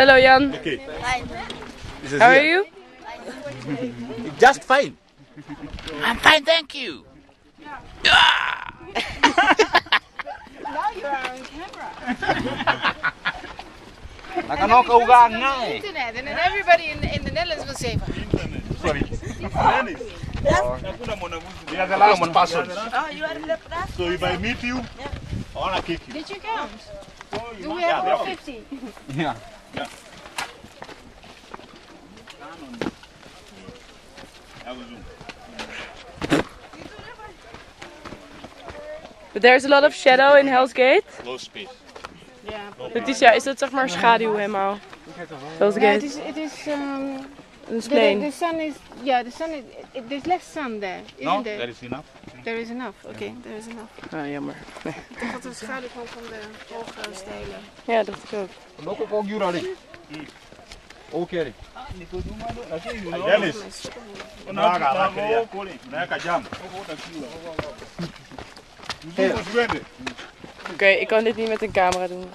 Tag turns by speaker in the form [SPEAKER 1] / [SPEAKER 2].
[SPEAKER 1] Hello Jan.
[SPEAKER 2] Okay.
[SPEAKER 1] How are you?
[SPEAKER 2] Just fine. I'm fine, thank you.
[SPEAKER 3] Now you are on camera.
[SPEAKER 2] Dan kan ook overgaan, nee.
[SPEAKER 3] Internet, and then everybody in the Netherlands will say,
[SPEAKER 2] Sorry.
[SPEAKER 4] The last person.
[SPEAKER 3] oh, you are the last.
[SPEAKER 4] So if I meet you, I wanna kick you.
[SPEAKER 3] Did you count? Do we have all 50?
[SPEAKER 2] Ja.
[SPEAKER 1] But there's a lot of shadow in Hell's Gate.
[SPEAKER 4] Low speed.
[SPEAKER 3] Yeah.
[SPEAKER 1] Het is, ja, is dat zeg maar schaduw helemaal? Hell's
[SPEAKER 3] Yeah,
[SPEAKER 1] Gate.
[SPEAKER 3] it is
[SPEAKER 1] Een
[SPEAKER 3] the
[SPEAKER 1] plane.
[SPEAKER 3] sun is, yeah, the sun is, there's less sun there, isn't
[SPEAKER 4] No,
[SPEAKER 3] there?
[SPEAKER 4] that is enough.
[SPEAKER 3] There is enough, okay, there is enough.
[SPEAKER 1] Ah, jammer. Nee.
[SPEAKER 3] Ik dacht dat de schaduw kwam van de hoge stelen.
[SPEAKER 1] Ja, dat dacht ik ook.
[SPEAKER 2] Ook jullie. Ook jullie.
[SPEAKER 4] Dennis. Jam.
[SPEAKER 1] Oké, ik kan dit niet met een camera doen.